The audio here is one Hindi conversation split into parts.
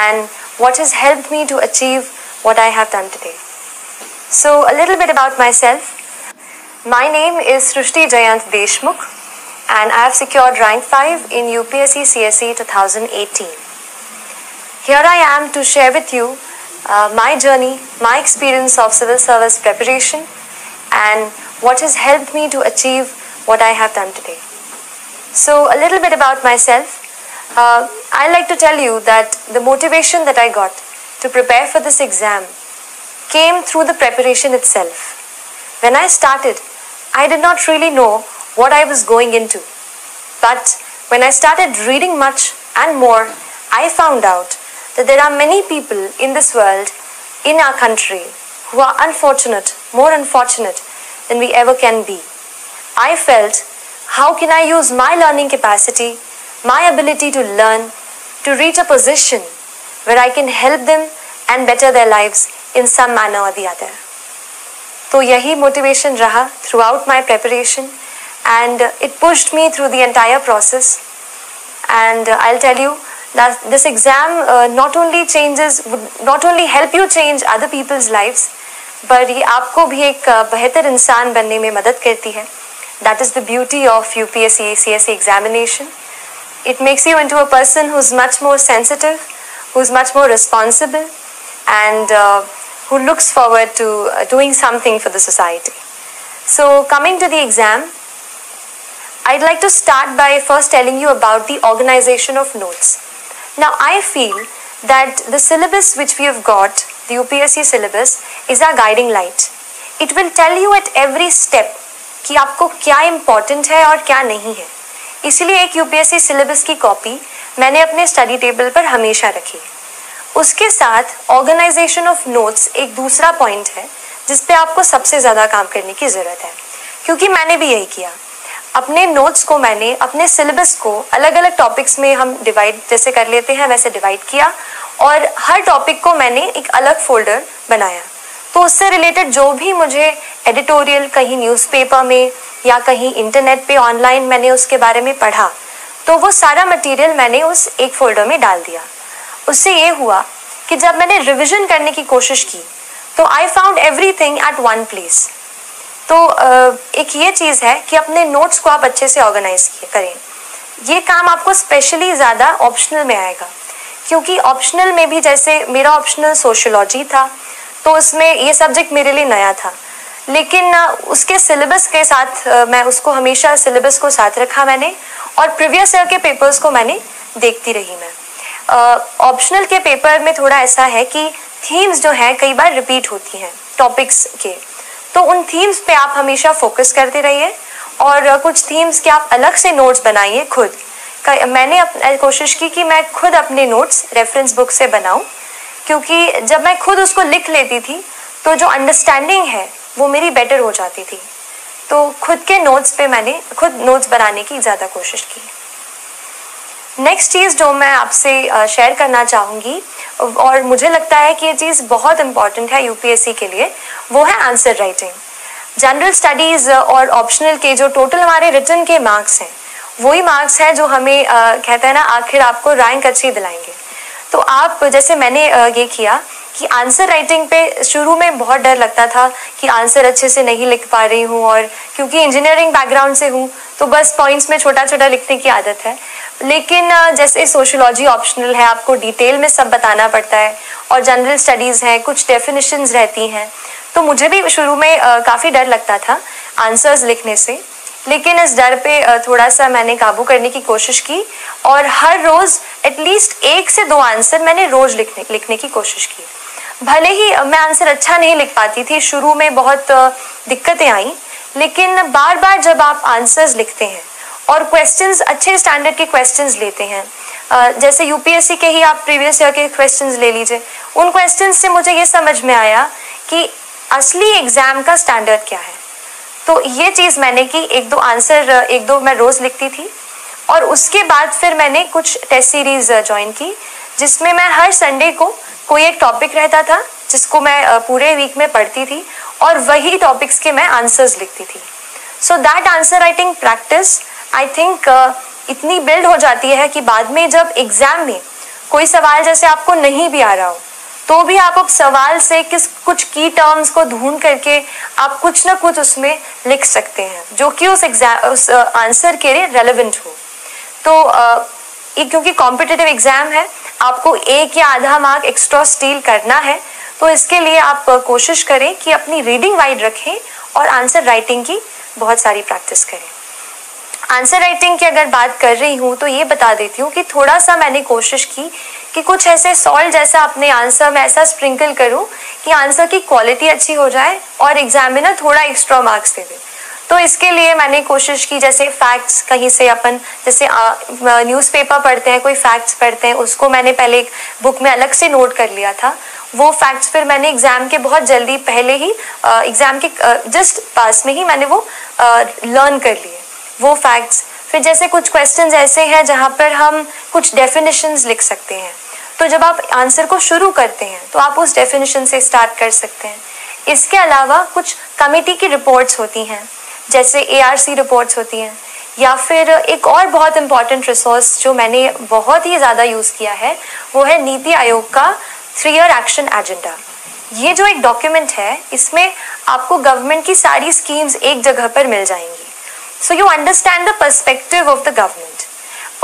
and what has helped me to achieve what I have done today. So a little bit about myself. My name is Srushti Jayant Deshmukh and I have secured rank 5 in UPSC CSE 2018. Here I am to share with you my journey, my experience of civil service preparation and what has helped me to achieve what I have done today. So a little bit about myself. I'd like to tell you that the motivation that I got to prepare for this exam came through the preparation itself. When I started, I did not really know what I was going into. But when I started reading much and more, I found out that there are many people in this world, in our country, who are unfortunate, more unfortunate than we ever can be. I felt, how can I use my learning capacity, my ability to learn, to reach a position where I can help them and better their lives in some manner or the other. So yahi motivation raha throughout my preparation and it pushed me through the entire process. And I'll tell you that this exam not only help you change other people's lives, but ये आपको भी एक बेहतर इंसान बनने में मदद करती है. That is the beauty of UPSC CSE examination. It makes you into a person who's much more sensitive, who's much more responsible, and who looks forward to doing something for the society. So coming to the exam, I'd like to start by first telling you about the organization of notes. Now I feel that the syllabus which we have got, the UPSC syllabus, is our guiding light. It will tell you at every step कि आपको क्या इम्पॉर्टेंट है और क्या नहीं है. इसलिए एक यूपीएससी सिलेबस की कॉपी मैंने अपने स्टडी टेबल पर हमेशा रखी. उसके साथ ऑर्गेनाइजेशन ऑफ नोट्स एक दूसरा पॉइंट है जिस पे आपको सबसे ज़्यादा काम करने की ज़रूरत है, क्योंकि मैंने भी यही किया. अपने नोट्स को मैंने अपने सिलेबस को अलग अलग टॉपिक्स में हम डिवाइड जैसे कर लेते हैं वैसे डिवाइड किया और हर टॉपिक को मैंने एक अलग फोल्डर बनाया. तो उससे रिलेटेड जो भी मुझे एडिटोरियल कहीं न्यूज़पेपर में या कहीं इंटरनेट पे ऑनलाइन मैंने उसके बारे में पढ़ा, तो वो सारा मटेरियल मैंने उस एक फोल्डर में डाल दिया. उससे ये हुआ कि जब मैंने रिवीजन करने की कोशिश की तो I found everything at one place. तो एक ये चीज़ है कि अपने नोट्स को आप अच्छे से ऑर्गेनाइज करें. ये काम आपको स्पेशली ज़्यादा ऑप्शनल में आएगा, क्योंकि ऑप्शनल में भी जैसे मेरा ऑप्शनल सोशियोलॉजी था तो उसमें ये सब्जेक्ट मेरे लिए नया था, लेकिन उसके सिलेबस के साथ मैं उसको हमेशा सिलेबस को साथ रखा मैंने और प्रीवियस ईयर के पेपर्स को मैंने देखती रही. मैं ऑप्शनल के पेपर में थोड़ा ऐसा है कि थीम्स जो हैं कई बार रिपीट होती हैं टॉपिक्स के, तो उन थीम्स पे आप हमेशा फोकस करते रहिए और कुछ थीम्स के आप अलग से नोट्स बनाइए खुद. मैंने कोशिश की कि मैं खुद अपने नोट्स रेफरेंस बुक से बनाऊं, क्योंकि जब मैं खुद उसको लिख लेती थी तो जो अंडरस्टैंडिंग है वो मेरी बेटर हो जाती थी. तो खुद के नोट्स पे मैंने खुद नोट्स बनाने की ज़्यादा कोशिश की. नेक्स्ट चीज़ जो मैं आपसे शेयर करना चाहूँगी और मुझे लगता है कि ये चीज़ बहुत इम्पॉर्टेंट है यूपीएससी के लिए, वो है आंसर राइटिंग. जनरल स्टडीज़ और ऑप्शनल के जो टोटल हमारे रिटन के मार्क्स हैं वही मार्क्स हैं जो हमें कहते हैं ना आखिर आपको रैंक अच्छी दिलाएंगे. तो आप जैसे मैंने ये किया कि आंसर राइटिंग पे शुरू में बहुत डर लगता था कि आंसर अच्छे से नहीं लिख पा रही हूँ, और क्योंकि इंजीनियरिंग बैकग्राउंड से हूँ तो बस पॉइंट्स में छोटा छोटा लिखने की आदत है. लेकिन जैसे सोशियोलॉजी ऑप्शनल है, आपको डिटेल में सब बताना पड़ता है, और जनरल स्टडीज़ हैं, कुछ डेफिनेशंस रहती हैं, तो मुझे भी शुरू में काफ़ी डर लगता था आंसर्स लिखने से. लेकिन इस डर पे थोड़ा सा मैंने काबू करने की कोशिश की और हर रोज़ एटलीस्ट 1 से 2 आंसर मैंने रोज़ लिखने की कोशिश की. भले ही मैं आंसर अच्छा नहीं लिख पाती थी, शुरू में बहुत दिक्कतें आई, लेकिन बार बार जब आप आंसर्स लिखते हैं और क्वेश्चंस अच्छे स्टैंडर्ड के क्वेश्चंस लेते हैं, जैसे यूपीएससी के ही आप प्रीवियस ईयर के क्वेश्चंस ले लीजिए, उन क्वेश्चंस से मुझे ये समझ में आया कि असली एग्ज़ाम का स्टैंडर्ड क्या है. तो ये चीज़ मैंने की, 1-2 मैं रोज़ लिखती थी. और उसके बाद फिर मैंने कुछ टेस्ट सीरीज़ ज्वाइन की जिसमें मैं हर संडे को कोई एक टॉपिक रहता था जिसको मैं पूरे वीक में पढ़ती थी और वही टॉपिक्स के मैं आंसर्स लिखती थी. So that answer writing practice I think इतनी बिल्ड हो जाती है कि बाद में जब एग्ज़ाम में कोई सवाल जैसे आपको नहीं भी आ रहा हो तो भी आप उस सवाल से कुछ की टर्म्स को ढूंढ करके आप कुछ ना कुछ उसमें लिख सकते हैं जो कि उस आंसर के लिए रेलेवेंट हो। तो ये क्योंकि कॉम्पिटिटिव एग्जाम है, आपको 1 या आधा मार्क एक्स्ट्रा स्टील करना है, तो इसके लिए आप कोशिश करें कि अपनी रीडिंग वाइड रखें और आंसर राइटिंग की बहुत सारी प्रैक्टिस करें। आंसर राइटिंग की अगर बात कर रही हूँ तो ये बता देती हूँ कि थोड़ा सा मैंने कोशिश की कि कुछ ऐसे सॉल्ट जैसा अपने आंसर में ऐसा स्प्रिंकल करूँ कि आंसर की क्वालिटी अच्छी हो जाए और एग्जामिनर थोड़ा एक्स्ट्रा मार्क्स दे दे। तो इसके लिए मैंने कोशिश की, जैसे फैक्ट्स कहीं से अपन जैसे न्यूज़पेपर पढ़ते हैं, कोई फैक्ट्स पढ़ते हैं, उसको मैंने पहले एक बुक में अलग से नोट कर लिया था। वो फैक्ट्स फिर मैंने एग्जाम के बहुत जल्दी पहले ही एग्जाम के जस्ट पास में ही मैंने वो लर्न कर लिए वो फैक्ट्स। फिर जैसे कुछ क्वेश्चंस ऐसे हैं जहाँ पर हम कुछ डेफिनेशंस लिख सकते हैं, तो जब आप आंसर को शुरू करते हैं तो आप उस डेफिनेशन से स्टार्ट कर सकते हैं। इसके अलावा कुछ कमेटी की रिपोर्ट्स होती हैं, जैसे ARC रिपोर्ट्स होती हैं, या फिर एक और बहुत इंपॉर्टेंट रिसोर्स जो मैंने बहुत ही ज़्यादा यूज़ किया है वो है नीति आयोग का 3 ईयर एक्शन एजेंडा। ये जो एक डॉक्यूमेंट है इसमें आपको गवर्नमेंट की सारी स्कीम्स एक जगह पर मिल जाएंगी, so you understand the perspective of the government.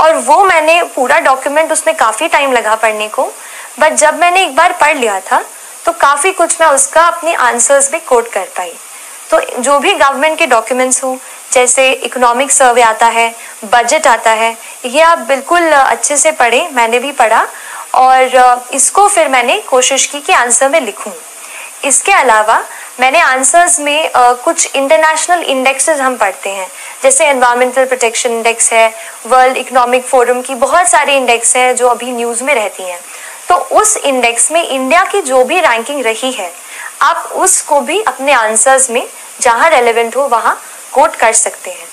और वो मैंने पूरा डॉक्यूमेंट, उसमें काफ़ी टाइम लगा पढ़ने को, बट जब मैंने एक बार पढ़ लिया था तो काफ़ी कुछ मैं उसका अपने आंसर्स में कोट कर पाई। तो जो भी गवर्नमेंट के डॉक्यूमेंट्स हो, जैसे इकोनॉमिक सर्वे आता है, बजट आता है, ये आप बिल्कुल अच्छे से पढ़ें, मैंने भी पढ़ा और इसको फिर मैंने कोशिश की कि आंसर में लिखूं। इसके अलावा मैंने आंसर्स में कुछ इंटरनेशनल इंडेक्सेस हम पढ़ते हैं, जैसे एनवायरमेंटल प्रोटेक्शन इंडेक्स है, वर्ल्ड इकोनॉमिक फोरम की बहुत सारे इंडेक्स हैं जो अभी न्यूज़ में रहती हैं। तो उस इंडेक्स में इंडिया की जो भी रैंकिंग रही है आप उसको भी अपने आंसर्स में जहाँ रेलेवेंट हो वहाँ कोट कर सकते हैं।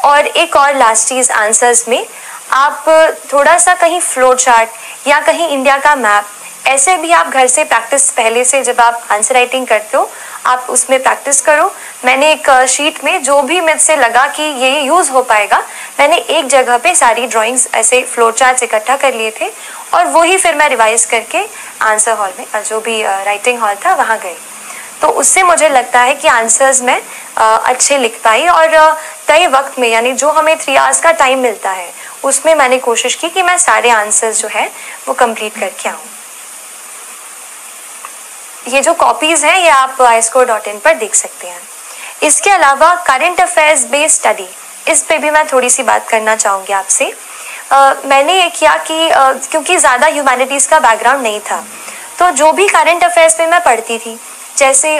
और एक और लास्ट चीज़, आंसर्स में आप थोड़ा सा कहीं फ्लो चार्ट या कहीं इंडिया का मैप, ऐसे भी आप घर से प्रैक्टिस पहले से जब आप आंसर राइटिंग करते हो आप उसमें प्रैक्टिस करो। मैंने एक शीट में जो भी मुझसे लगा कि ये यूज़ हो पाएगा, मैंने एक जगह पे सारी ड्राइंग्स ऐसे फ्लो चार्ट्स इकट्ठा कर लिए थे और वो ही फिर मैं रिवाइज करके आंसर हॉल में, जो भी राइटिंग हॉल था, वहाँ गई। तो उससे मुझे लगता है कि आंसर्स मैं अच्छे लिख पाई और तय वक्त में, यानी जो हमें 3 आवर्स का टाइम मिलता है उसमें मैंने कोशिश की कि मैं सारे आंसर्स जो है वो कंप्लीट करके आऊँ। ये जो कॉपीज़ हैं ये आप iscore.in पर देख सकते हैं। इसके अलावा करंट अफेयर्स बेस्ड स्टडी, इस पे भी मैं थोड़ी सी बात करना चाहूँगी आपसे। मैंने ये किया कि क्योंकि ज़्यादा ह्यूमैनिटीज़ का बैकग्राउंड नहीं था, तो जो भी करंट अफेयर्स पे मैं पढ़ती थी, जैसे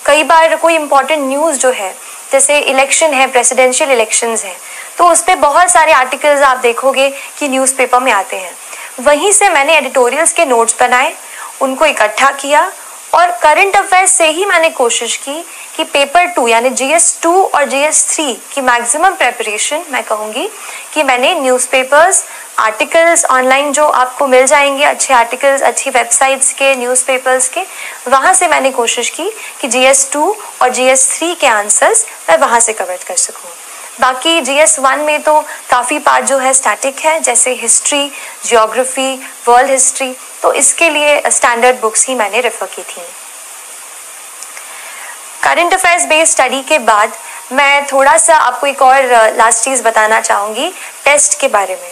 कई बार कोई इम्पॉर्टेंट न्यूज़ जो है, जैसे इलेक्शन है, प्रेसिडेंशियल इलेक्शंस हैं, तो उस पर बहुत सारे आर्टिकल्स आप देखोगे कि न्यूज़पेपर में आते हैं। वहीं से मैंने एडिटोरियल्स के नोट्स बनाए, उनको इकट्ठा किया और करंट अफेयर्स से ही मैंने कोशिश की कि पेपर 2 यानी GS2 और GS3 की मैक्सिमम प्रेपरेशन मैं कहूँगी कि मैंने न्यूज़पेपर्स, आर्टिकल्स ऑनलाइन जो आपको मिल जाएंगे, अच्छे आर्टिकल्स अच्छी वेबसाइट्स के, न्यूज़पेपर्स के, वहाँ से मैंने कोशिश की कि GS2 और GS3 के आंसर्स मैं वहाँ से कवर कर सकूँ। बाकी GS1 में तो काफ़ी पार्ट जो है स्टैटिक है, जैसे हिस्ट्री, जियोग्राफी, वर्ल्ड हिस्ट्री, तो इसके लिए स्टैंडर्ड बुक्स ही मैंने रेफर की थी। करंट अफेयर्स बेस्ड स्टडी के बाद मैं थोड़ा सा आपको एक और लास्ट चीज़ बताना चाहूँगी टेस्ट के बारे में।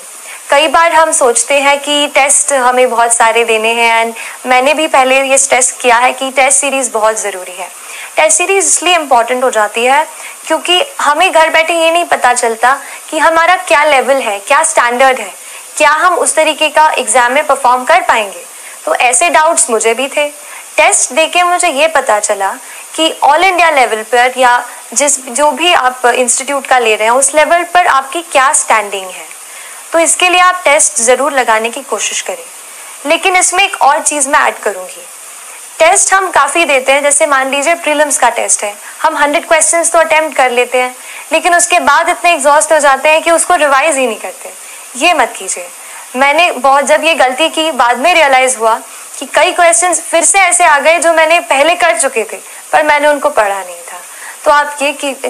कई बार हम सोचते हैं कि टेस्ट हमें बहुत सारे देने हैं, एंड मैंने भी पहले ये स्ट्रेस किया है कि टेस्ट सीरीज़ बहुत ज़रूरी है। टेस्ट सीरीज़ इसलिए इम्पॉर्टेंट हो जाती है क्योंकि हमें घर बैठे ये नहीं पता चलता कि हमारा क्या लेवल है, क्या स्टैंडर्ड है, क्या हम उस तरीके का एग्ज़ाम में परफॉर्म कर पाएंगे। तो ऐसे डाउट्स मुझे भी थे। टेस्ट देके मुझे ये पता चला कि ऑल इंडिया लेवल पर या जो भी आप इंस्टीट्यूट का ले रहे हैं उस लेवल पर आपकी क्या स्टैंडिंग है। तो इसके लिए आप टेस्ट ज़रूर लगाने की कोशिश करें। लेकिन इसमें एक और चीज़ मैं ऐड करूँगी, टेस्ट हम काफ़ी देते हैं, जैसे मान लीजिए प्रीलिम्स का टेस्ट है, हम 100 क्वेश्चंस तो अटेम्प्ट कर लेते हैं, लेकिन उसके बाद इतने एग्जॉस्ट हो जाते हैं कि उसको रिवाइज ही नहीं करते। ये मत कीजिए। मैंने बहुत जब ये गलती की, बाद में रियलाइज़ हुआ कि कई क्वेश्चंस फिर से ऐसे आ गए जो मैंने पहले कर चुके थे पर मैंने उनको पढ़ा नहीं था। तो आप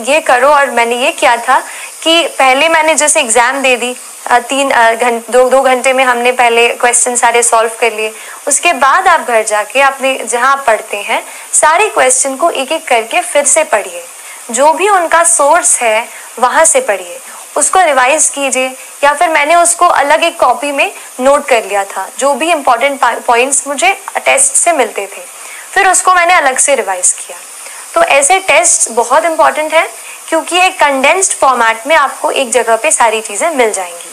ये करो, और मैंने ये किया था कि पहले मैंने जैसे एग्ज़ाम दे दी दो घंटे में हमने पहले क्वेश्चन सारे सॉल्व कर लिए। उसके बाद आप घर जाके अपने जहाँ आप पढ़ते हैं सारे क्वेश्चन को एक एक करके फिर से पढ़िए, जो भी उनका सोर्स है वहाँ से पढ़िए, उसको रिवाइज कीजिए, या फिर मैंने उसको अलग एक कॉपी में नोट कर लिया था, जो भी इम्पोर्टेंट पॉइंट्स मुझे टेस्ट से मिलते थे, फिर उसको मैंने अलग से रिवाइज किया। तो ऐसे टेस्ट बहुत इंपॉर्टेंट है, क्योंकि एक कंडेंस्ड फॉर्मेट में आपको एक जगह पे सारी चीज़ें मिल जाएंगी।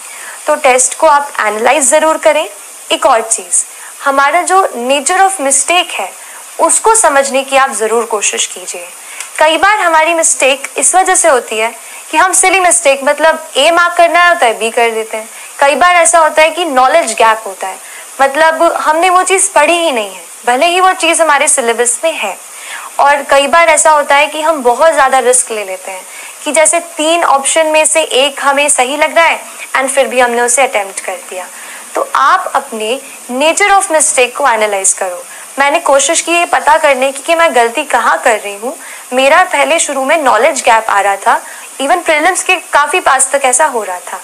तो टेस्ट को आप एनालाइज ज़रूर करें। एक और चीज़, हमारा जो नेचर ऑफ मिस्टेक है उसको समझने की आप ज़रूर कोशिश कीजिए। कई बार हमारी मिस्टेक इस वजह से होती है कि हम सिली मिस्टेक, मतलब ए मार्क करना होता है बी कर देते हैं। कई बार ऐसा होता है कि नॉलेज गैप होता है, मतलब हमने वो चीज़ पढ़ी ही नहीं है, भले ही वो चीज़ हमारे सिलेबस में है। और कई बार ऐसा होता है कि हम बहुत ज़्यादा रिस्क ले लेते हैं कि जैसे 3 ऑप्शन में से एक हमें सही लग रहा है एंड फिर भी हमने उसे अटेम्प्ट कर दिया। तो आप अपने नेचर ऑफ मिस्टेक को एनालाइज करो। मैंने कोशिश की ये पता करने की कि मैं गलती कहाँ कर रही हूँ। मेरा पहले शुरू में नॉलेज गैप आ रहा था, इवन प्रीलिम्स के काफ़ी पास तक ऐसा हो रहा था।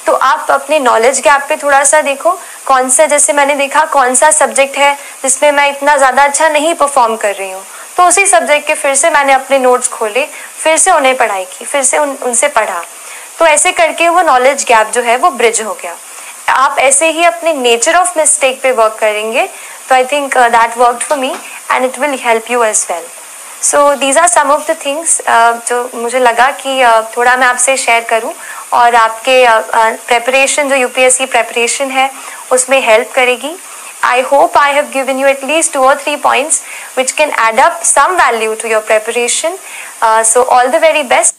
तो आप अपने नॉलेज गैप पे थोड़ा सा देखो, कौन सा, जैसे मैंने देखा कौन सा सब्जेक्ट है जिसमें मैं इतना ज़्यादा अच्छा नहीं परफॉर्म कर रही हूँ, तो उसी सब्जेक्ट के फिर से मैंने अपने नोट्स खोले, फिर से उन्हें पढ़ाई की, फिर से उनसे पढ़ा। तो ऐसे करके वो नॉलेज गैप जो है वो ब्रिज हो गया। आप ऐसे ही अपने नेचर ऑफ मिस्टेक पे वर्क करेंगे तो I think that worked for me and it will help you as well. So these are some of the things जो मुझे लगा कि थोड़ा मैं आपसे शेयर करूं और आपके प्रेपरेशन, जो यूपीएससी प्रेपरेशन है उसमें हेल्प करेगी। I hope I have given you at least 2 or 3 points which can add up some value to your preparation. So all the very best.